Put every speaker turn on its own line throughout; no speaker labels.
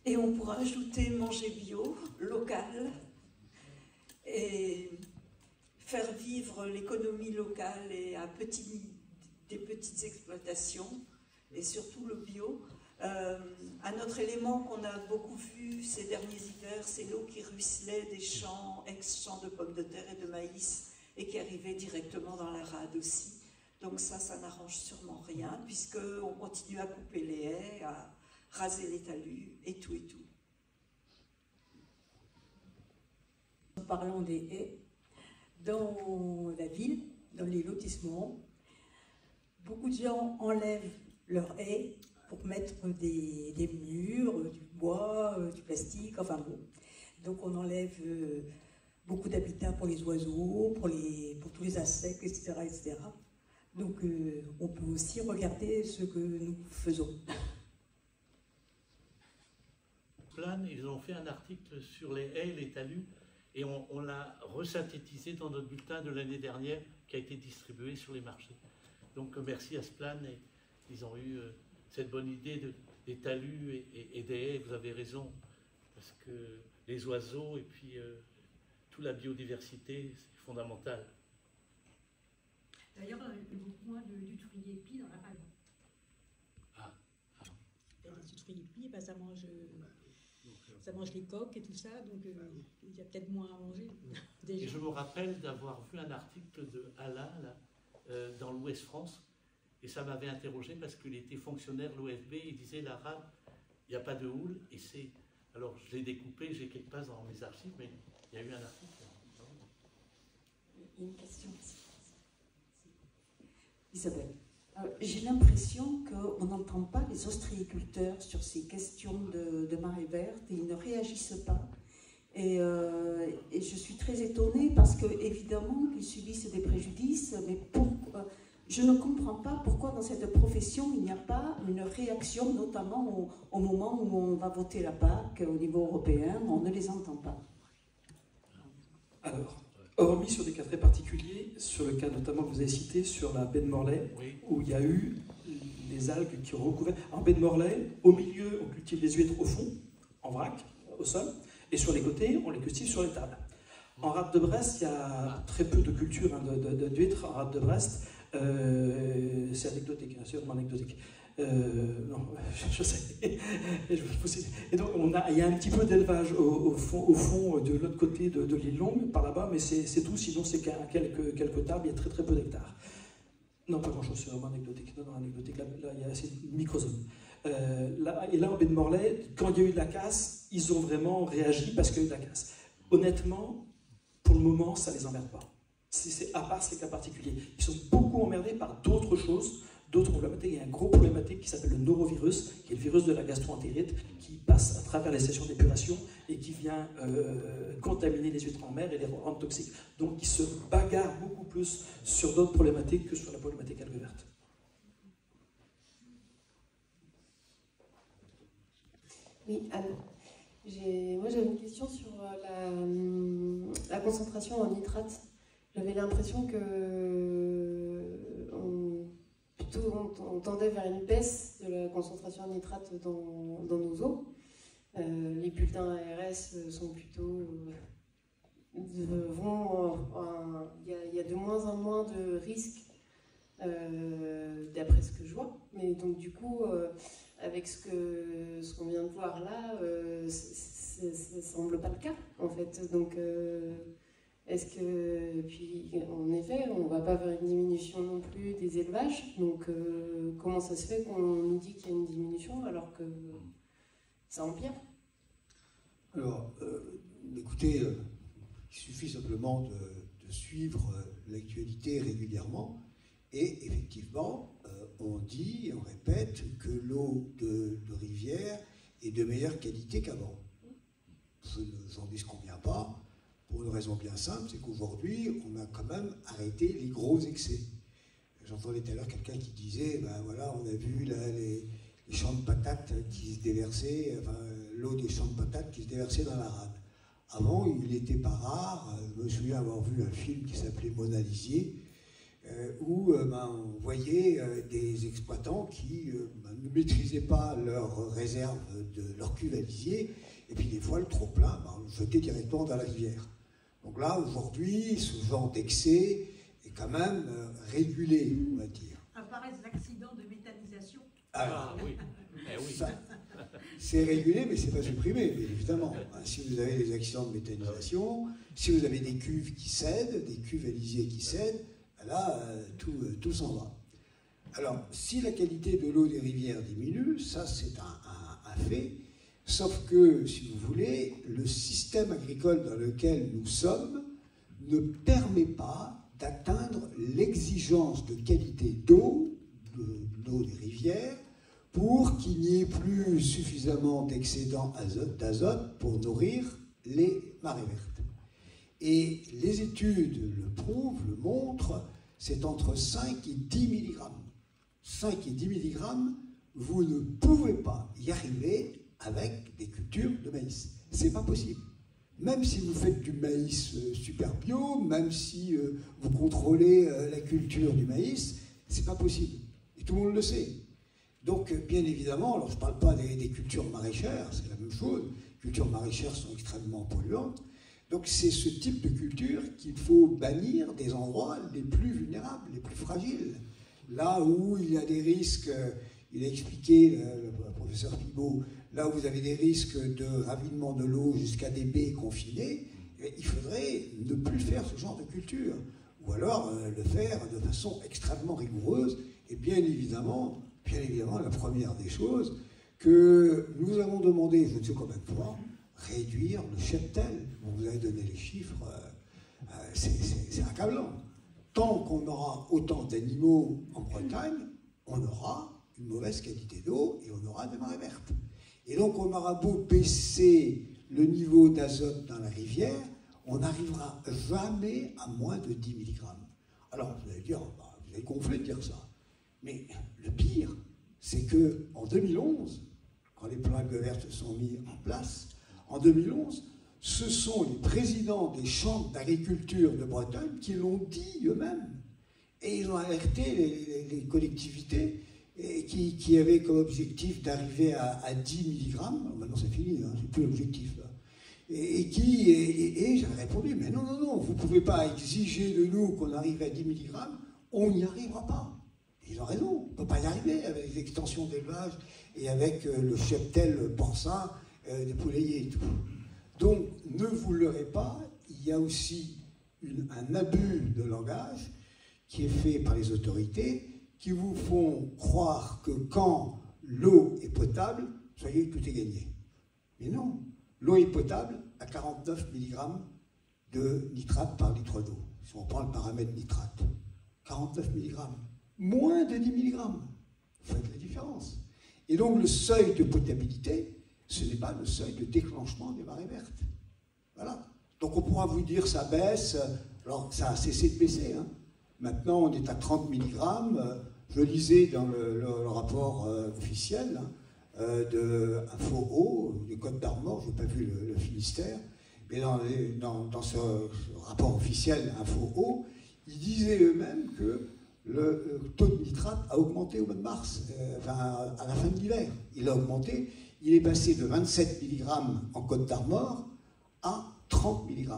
Et on pourra ajouter manger bio, local, et faire vivre l'économie locale et des petites exploitations, et surtout le bio. Un autre élément qu'on a beaucoup vu ces derniers hivers, c'est l'eau qui ruisselait des champs, ex-champs de pommes de terre et de maïs, et qui arrivait directement dans la rade aussi. Donc ça n'arrange sûrement rien, puisqu'on continue à couper les haies, à raser les talus, et tout et tout.
En parlant des haies, dans la ville, dans les lotissements, beaucoup de gens enlèvent leurs haies pour mettre des murs, du bois, du plastique, enfin bon. Donc on enlève beaucoup d'habitats pour les oiseaux, pour tous les insectes, etc. etc. Donc on peut aussi regarder ce que nous faisons.
Ils ont fait un article sur les haies et les talus et on l'a resynthétisé dans notre bulletin de l'année dernière qui a été distribué sur les marchés. Donc merci à Splan, et ils ont eu cette bonne idée des talus et des haies. Vous avez raison, parce que les oiseaux et puis toute la biodiversité, c'est fondamental.
D'ailleurs, le mouvement du truyer-pie dans la rade.
Le truyer-pie, ben, ça mange les coques et tout ça, donc il y a peut-être moins à manger.
Et je me rappelle d'avoir vu un article de Alain là, dans l'Ouest France, et ça m'avait interrogé parce qu'il était fonctionnaire de l'OFB, il disait la rade, il n'y a pas de houle, et c'est... Alors je l'ai découpé, j'ai quelque part dans mes archives, mais il y a eu un article.
Une question aussi. Isabelle, j'ai l'impression qu'on n'entend pas les ostréiculteurs sur ces questions de marée verte, et ils ne réagissent pas. Et je suis très étonnée parce que, évidemment, qu'ils subissent des préjudices, mais je ne comprends pas pourquoi dans cette profession il n'y a pas une réaction, notamment au moment où on va voter la PAC au niveau européen, on ne les entend pas.
Alors, hormis sur des cas très particuliers, sur le cas notamment que vous avez cité, sur la baie de Morlaix, oui, où il y a eu les algues qui ont recouvert. En baie de Morlaix, au milieu, on cultive les huîtres au fond, en vrac, au sol, et sur les côtés, on les cultive sur les tables. En rade de Brest, il y a très peu de culture d'huîtres en rade de Brest. C'est anecdotique, c'est vraiment anecdotique. Non, je sais. Et donc, il y a un petit peu d'élevage au fond de l'autre côté de l'île Longue, par là-bas, mais c'est tout, sinon c'est quelques tables, il y a très très peu d'hectares. Non, pas grand-chose, c'est vraiment anecdotique. Non, anecdotique, là c'est une microzone. Et là, en baie de Morlaix, quand il y a eu de la casse, ils ont vraiment réagi parce qu'il y a eu de la casse. Honnêtement, pour le moment, ça ne les emmerde pas. C'est à part ces cas particuliers. Ils sont beaucoup emmerdés par d'autres choses, d'autres problématiques. Il y a un gros problématique qui s'appelle le norovirus, qui est le virus de la gastroentérite, qui passe à travers les stations d'épuration et qui vient contaminer les huîtres en mer et les rendre toxiques. Donc ils se bagarrent beaucoup plus sur d'autres problématiques que sur la problématique algue verte.
Oui, Anne. Moi j'avais une question sur la concentration en nitrate. J'avais l'impression que on tendait vers une baisse de la concentration en nitrate dans nos eaux. Les bulletins ARS sont plutôt... il y a de moins en moins de risques, d'après ce que je vois. Mais donc du coup, avec ce qu'on vient de voir là, ça ne semble pas le cas, en fait. Donc... est-ce que, puis en effet, on ne va pas vers une diminution non plus des élevages, donc comment ça se fait qu'on nous dit qu'il y a une diminution alors que ça empire?
Alors, écoutez, il suffit simplement de suivre l'actualité régulièrement, et effectivement, on dit, on répète que l'eau de rivière est de meilleure qualité qu'avant. Je n'en disconviens pas. Pour une raison bien simple, c'est qu'aujourd'hui, on a quand même arrêté les gros excès. J'entendais tout à l'heure quelqu'un qui disait, ben voilà, on a vu là les champs de patates qui se déversaient, enfin, l'eau des champs de patates qui se déversait dans la rade. Avant, il n'était pas rare, je me souviens avoir vu un film qui s'appelait Mona Lisier, où on voyait des exploitants qui ne maîtrisaient pas leurs réserves de leur cuve à lisier, et puis des fois le trop-plein, on le jetait directement dans la rivière. Donc là, aujourd'hui, ce genre d'excès est quand même régulé, on va dire.
Apparaissent accidents de méthanisation.
Alors,
oui. Oui.
C'est régulé, mais c'est pas supprimé, bien évidemment. Si vous avez des accidents de méthanisation, si vous avez des cuves qui cèdent, des cuves à lisier qui cèdent, là, tout s'en va. Alors, si la qualité de l'eau des rivières diminue, ça c'est un fait, sauf que, si vous voulez, le système agricole dans lequel nous sommes ne permet pas d'atteindre l'exigence de qualité d'eau, de l'eau des rivières, pour qu'il n'y ait plus suffisamment d'excédent d'azote pour nourrir les marées vertes. Et les études le prouvent, le montrent, c'est entre 5 et 10 mg. 5 et 10 mg, vous ne pouvez pas y arriver avec des cultures de maïs. C'est pas possible. Même si vous faites du maïs super bio, même si vous contrôlez la culture du maïs, c'est pas possible. Et tout le monde le sait. Donc, bien évidemment, alors je ne parle pas des cultures maraîchères, c'est la même chose. Les cultures maraîchères sont extrêmement polluantes. Donc, c'est ce type de culture qu'il faut bannir des endroits les plus vulnérables, les plus fragiles. Là où il y a des risques, il a expliqué, le professeur Pibaud, là où vous avez des risques de ravinement de l'eau jusqu'à des baies confinées, il faudrait ne plus faire ce genre de culture. Ou alors le faire de façon extrêmement rigoureuse et bien évidemment, la première des choses, que nous avons demandé, je ne sais combien de fois, réduire le cheptel. Vous avez donné les chiffres, c'est accablant. Tant qu'on aura autant d'animaux en Bretagne, on aura une mauvaise qualité d'eau et on aura des marées vertes. Et donc on aura beau baisser le niveau d'azote dans la rivière, on n'arrivera jamais à moins de 10 mg. Alors vous allez dire, vous avez gonflé de dire ça. Mais le pire, c'est qu'en 2011, quand les plans algues vertes se sont mis en place, en 2011, ce sont les présidents des chambres d'agriculture de Bretagne qui l'ont dit eux-mêmes. Et ils ont alerté les collectivités qui avaient comme objectif d'arriver à 10 mg. Maintenant c'est fini, c'est plus l'objectif. Et j'avais répondu, mais non, vous ne pouvez pas exiger de nous qu'on arrive à 10 mg, on n'y arrivera pas. Ils ont raison, on ne peut pas y arriver avec les extensions d'élevage et avec le cheptel porcin des poulaillers et tout. Donc, ne vous leurrez pas, il y a aussi un abus de langage qui est fait par les autorités qui vous font croire que quand l'eau est potable, ça y est, tout est gagné. Mais non, l'eau est potable à 49 mg de nitrate par litre d'eau. Si on prend le paramètre nitrate, 49 mg. Moins de 10 mg. Vous faites la différence. Et donc le seuil de potabilité, ce n'est pas le seuil de déclenchement des marées vertes. Voilà. Donc on pourra vous dire ça baisse. Alors ça a cessé de baisser. Hein. Maintenant on est à 30 mg. Je lisais dans le rapport officiel de Info Eau, des Côtes d'Armor, je n'ai pas vu le Finistère, mais dans ce rapport officiel Info Eau, ils disaient eux-mêmes que le taux de nitrate a augmenté au mois de mars, à la fin de l'hiver. Il a augmenté, il est passé de 27 mg en Côte d'Armor à 30 mg.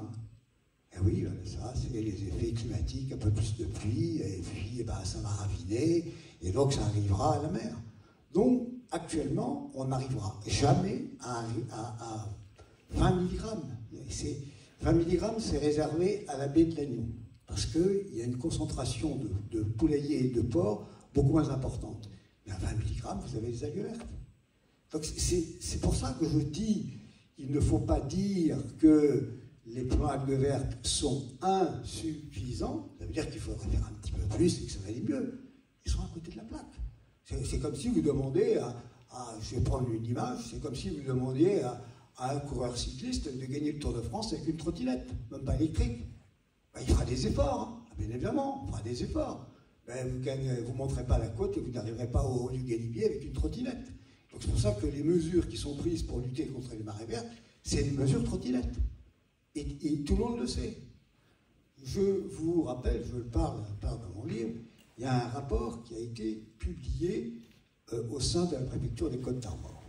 Et oui, ça, c'est les effets climatiques, un peu plus de pluie, et puis ça va raviner, et donc ça arrivera à la mer. Donc, actuellement, on n'arrivera jamais à 20 mg. 20 mg, c'est réservé à la baie de Lannion. Parce qu'il y a une concentration de poulaillers et de porcs beaucoup moins importante. Mais à 20 mg, vous avez les algues vertes. Donc c'est pour ça que je dis qu'il ne faut pas dire que les plans algues vertes sont insuffisants. Ça veut dire qu'il faudrait faire un petit peu plus et que ça va aller mieux. Ils sont à côté de la plaque. C'est comme si vous demandiez je vais prendre une image, c'est comme si vous demandiez à un coureur cycliste de gagner le Tour de France avec une trottinette, même pas électrique. Il fera des efforts, hein. Bien évidemment, il fera des efforts. Mais vous ne monterez pas la côte et vous n'arriverez pas au haut du Galibier avec une trottinette. Donc c'est pour ça que les mesures qui sont prises pour lutter contre les marées vertes, c'est une mesure trottinette. Et tout le monde le sait. Je vous rappelle, je le parle dans mon livre, il y a un rapport qui a été publié au sein de la préfecture des Côtes-d'Armor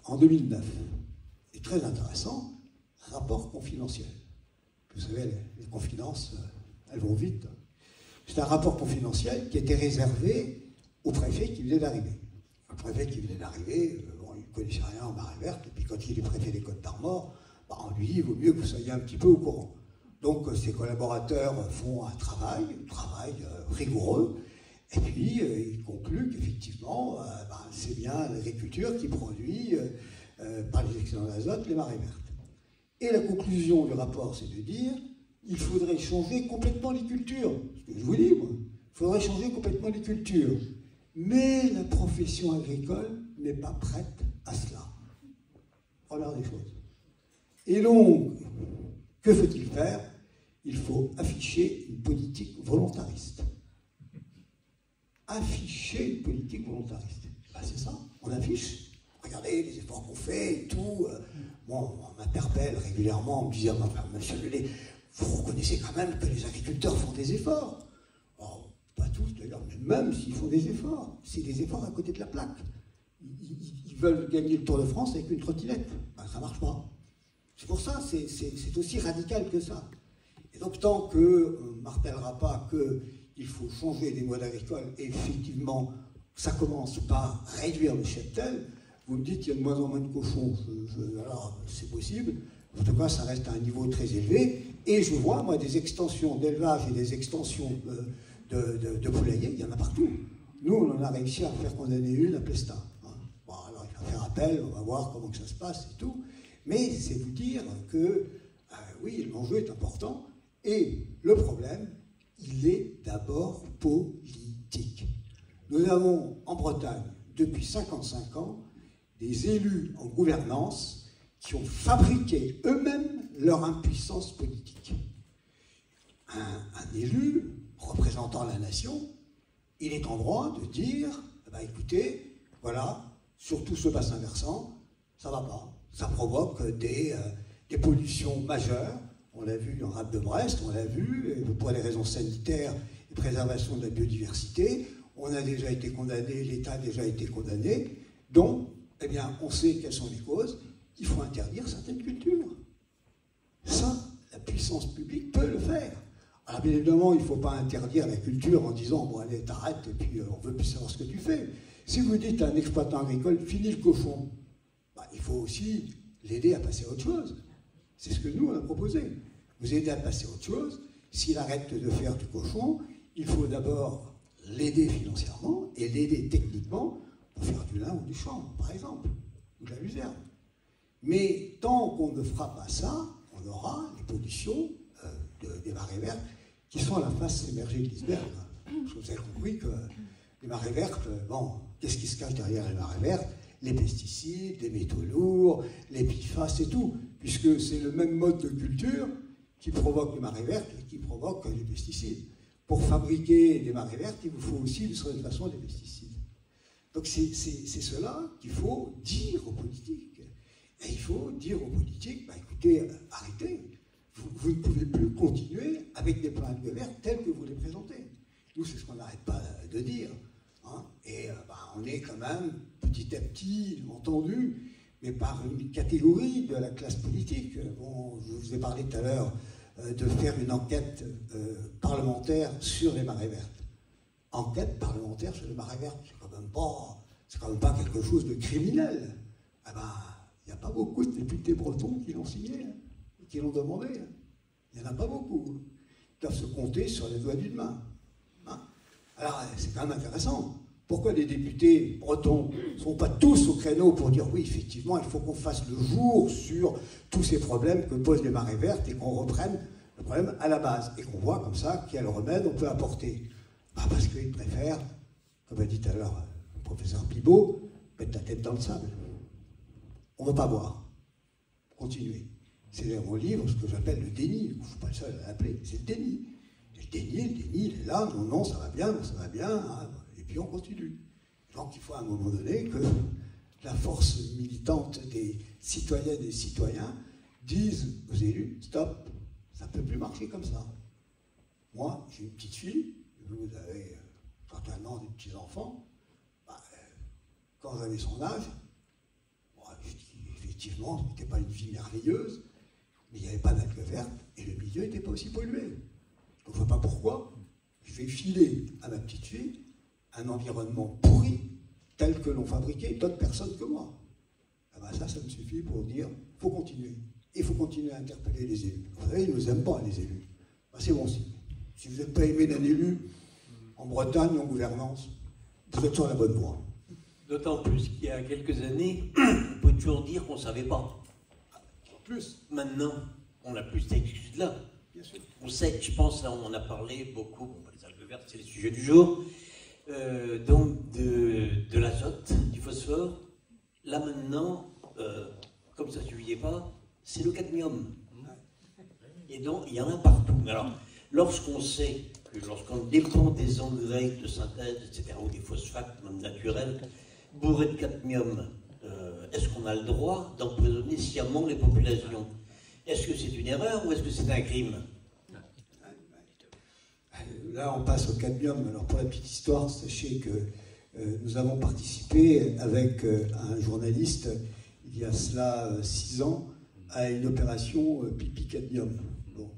en 2009. Et très intéressant, rapport confidentiel. Vous savez, les confidences, elles vont vite. C'est un rapport confidentiel qui était réservé au préfet qui venait d'arriver. Le préfet qui venait d'arriver, il ne connaissait rien en marée verte, et puis quand il est préfet des Côtes-d'Armor, on lui dit, il vaut mieux que vous soyez un petit peu au courant. Donc ses collaborateurs font un travail rigoureux, et puis ils concluent qu'effectivement, c'est bien l'agriculture qui produit, par les excédents d'azote, les marées vertes. Et la conclusion du rapport, c'est de dire il faudrait changer complètement les cultures. Ce que je vous dis, moi, il faudrait changer complètement les cultures. Mais la profession agricole n'est pas prête à cela. Première des choses. Et donc, que faut-il faire? Il faut afficher une politique volontariste. Afficher une politique volontariste. Ben, c'est ça, on affiche. Regardez les efforts qu'on fait et tout. Bon, on m'interpelle régulièrement en me disant, monsieur Lelay, vous reconnaissez quand même que les agriculteurs font des efforts. Bon, pas tous d'ailleurs, mais même s'ils font des efforts, c'est des efforts à côté de la plaque. Ils veulent gagner le Tour de France avec une trottinette. Ben, ça ne marche pas. C'est pour ça, c'est aussi radical que ça. Et donc, tant qu'on ne martèlera pas qu'il faut changer les modes agricoles, et effectivement, ça commence par réduire le cheptel, vous me dites qu'il y a de moins en moins de cochons. Alors, c'est possible. En tout cas, ça reste à un niveau très élevé. Et je vois, moi, des extensions d'élevage et des extensions de poulailler, il y en a partout. Nous, on en a réussi à faire condamner une à Plestin. Bon, alors, il va faire appel, on va voir comment que ça se passe et tout. Mais c'est vous dire que, oui, l'enjeu est important. Et le problème, il est d'abord politique. Nous avons, en Bretagne, depuis 55 ans, des élus en gouvernance qui ont fabriqué eux-mêmes leur impuissance politique. Un élu représentant la nation, il est en droit de dire, écoutez, voilà, surtout ce bassin versant, ça ne va pas. Ça provoque des pollutions majeures. On l'a vu dans le Rap de Brest, on l'a vu, pour les raisons sanitaires et préservation de la biodiversité. On a déjà été condamné, l'État a déjà été condamné. Donc, eh bien, on sait quelles sont les causes. Il faut interdire certaines cultures. Ça, la puissance publique peut le faire. Alors, bien évidemment, il ne faut pas interdire la culture en disant, bon, allez, t'arrêtes, et puis on ne veut plus savoir ce que tu fais. Si vous dites à un exploitant agricole, finis le cochon, il faut aussi l'aider à passer à autre chose. C'est ce que nous, on a proposé. Vous aider à passer à autre chose. S'il arrête de faire du cochon, il faut d'abord l'aider financièrement et l'aider techniquement pour faire du lin ou du chanvre, par exemple, ou de la luzerne. Mais tant qu'on ne fera pas ça, on aura les pollutions des marées vertes qui sont à la face émergée de l'iceberg. Vous avez compris que les marées vertes, bon, qu'est-ce qui se cache derrière les marées vertes? Les pesticides, les métaux lourds, les PFAS et tout, puisque c'est le même mode de culture qui provoque les marées vertes et qui provoque les pesticides. Pour fabriquer des marées vertes, il vous faut aussi, de certaine façon, des pesticides. Donc c'est cela qu'il faut dire aux politiques. Et il faut dire aux politiques, écoutez, arrêtez. Vous ne pouvez plus continuer avec des plans de verts tels que vous les présentez. Nous, c'est ce qu'on n'arrête pas de dire. Hein. Et on est quand même, petit à petit, entendu, mais par une catégorie de la classe politique. Bon, je vous ai parlé tout à l'heure de faire une enquête parlementaire sur les marées vertes. Enquête parlementaire sur les marées vertes, c'est quand même pas quelque chose de criminel. Il n'y a pas beaucoup de députés bretons qui l'ont signé, qui l'ont demandé. Il n'y en a pas beaucoup. Ils doivent se compter sur les doigts d'une main. Hein. Alors, c'est quand même intéressant. Pourquoi les députés bretons ne sont pas tous au créneau pour dire oui, effectivement, il faut qu'on fasse le jour sur tous ces problèmes que posent les marées vertes et qu'on reprenne le problème à la base et qu'on voit comme ça quel remède on peut apporter. Parce qu'ils préfèrent, comme a dit tout à l'heure le professeur Pibot, mettre la tête dans le sable. On ne veut pas voir. Continuez. C'est dans mon livre ce que j'appelle le déni. Je ne suis pas le seul à l'appeler, c'est le déni. Le déni, il est là, non, ça va bien, non, ça va bien. Hein. Et puis on continue. Donc il faut à un moment donné que la force militante des citoyennes et des citoyens dise aux élus, stop, Ça ne peut plus marcher comme ça. Moi, j'ai une petite fille, vous avez certainement des petits-enfants. Bah, quand j'avais son âge, bon, effectivement, ce n'était pas une vie merveilleuse, mais il n'y avait pas d'algues vertes et le milieu n'était pas aussi pollué. Je ne vois pas pourquoi je vais filer à ma petite fille un environnement pourri tel que l'ont fabriqué d'autres personnes que moi. Ah ben ça me suffit pour dire qu'il faut continuer. Il faut continuer à interpeller les élus. Vous savez, ils ne nous aiment pas, les élus. Ben, c'est bon signe. Si vous n'êtes pas aimé d'un élu, en Bretagne, en gouvernance, vous êtes sur la bonne voie.
D'autant plus qu'il y a quelques années, on peut toujours dire qu'on ne savait pas.
En plus,
maintenant, on n'a plus cette excuse-là.
bien sûr.
On sait, je pense, là, on en a parlé beaucoup, bon, les algues vertes, c'est le sujet du jour, donc de l'azote, du phosphore. Là maintenant, comme ça ne suffisait pas, c'est le cadmium. Et donc, il y en a partout. Alors, lorsqu'on sait que lorsqu'on dépend des engrais de synthèse, etc., ou des phosphates même naturels, bourrés de cadmium, est-ce qu'on a le droit d'empoisonner sciemment les populations? Est-ce que c'est une erreur ou est-ce que c'est un crime?
Là, on passe au cadmium. Alors, pour la petite histoire, sachez que nous avons participé avec un journaliste, il y a cela 6 ans, à une opération pipi cadmium. Bon.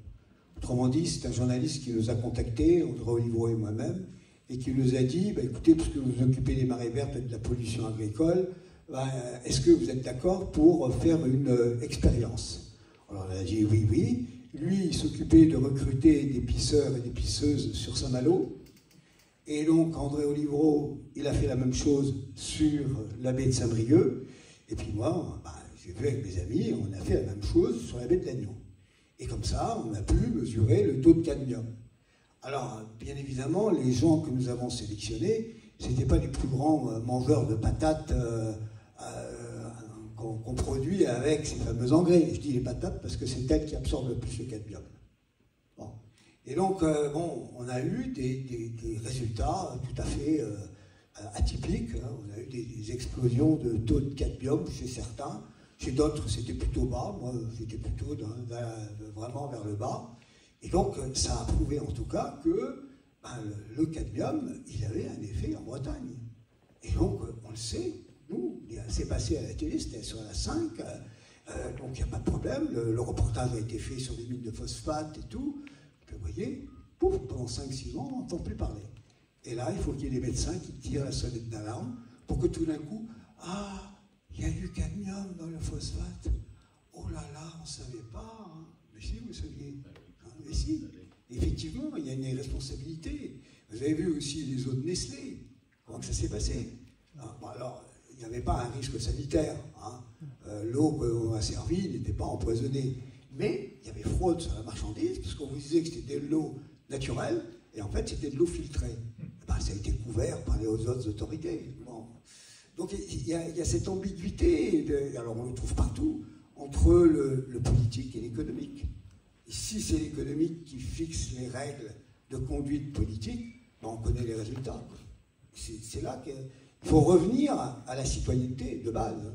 Autrement dit, c'est un journaliste qui nous a contactés, André Olivreau et moi-même, et qui nous a dit, bah, écoutez, puisque vous vous occupez des marées vertes et de la pollution agricole, bah, est-ce que vous êtes d'accord pour faire une expérience? Alors, on a dit oui, oui. Lui, il s'occupait de recruter des pisseurs et des pisseuses sur Saint-Malo. Et donc, André Olivreau, il a fait la même chose sur la baie de Saint-Brieuc. Et puis moi, bah, j'ai vu avec mes amis, on a fait la même chose sur la baie de Lannion. Et comme ça, on a pu mesurer le taux de cadmium. Alors, bien évidemment, les gens que nous avons sélectionnés, ce n'étaient pas les plus grands mangeurs de patates qu'on produit avec ces fameux engrais. Je dis les patates parce que c'est elles qui absorbent le plus le cadmium. Bon. Et donc, bon, on a eu des résultats tout à fait atypiques. Hein. On a eu des explosions de taux de cadmium chez certains. Chez d'autres, c'était plutôt bas. Moi, j'étais plutôt vraiment vers le bas. Et donc, ça a prouvé en tout cas que le cadmium, il avait un effet en Bretagne. Et donc, on le sait. Nous, c'est passé à la télé, c'était sur la 5, donc il n'y a pas de problème. Le reportage a été fait sur les mines de phosphate et tout. Puis vous voyez, pouf, pendant 5-6 ans, on n'entend plus parler. Et là, il faut qu'il y ait des médecins qui tirent la sonnette d'alarme pour que tout d'un coup, ah, il y a du cadmium dans le phosphate. Oh là là, on ne savait pas. Hein. Mais si, vous saviez. Hein, mais si, effectivement, il y a une irresponsabilité. Vous avez vu aussi les eaux de Nestlé. Comment que ça s'est passé? Bon, alors, il n'y avait pas un risque sanitaire. Hein. L'eau qu'on a servie n'était pas empoisonnée. Mais il y avait fraude sur la marchandise, parce qu'on vous disait que c'était de l'eau naturelle, et en fait, c'était de l'eau filtrée. Ben, ça a été couvert par les autres autorités. Bon. Donc, il y a cette ambiguïté, alors on le trouve partout, entre le politique et l'économique. Et si c'est l'économique qui fixe les règles de conduite politique, ben, on connaît les résultats. C'est là qu'il faut revenir à la citoyenneté de base.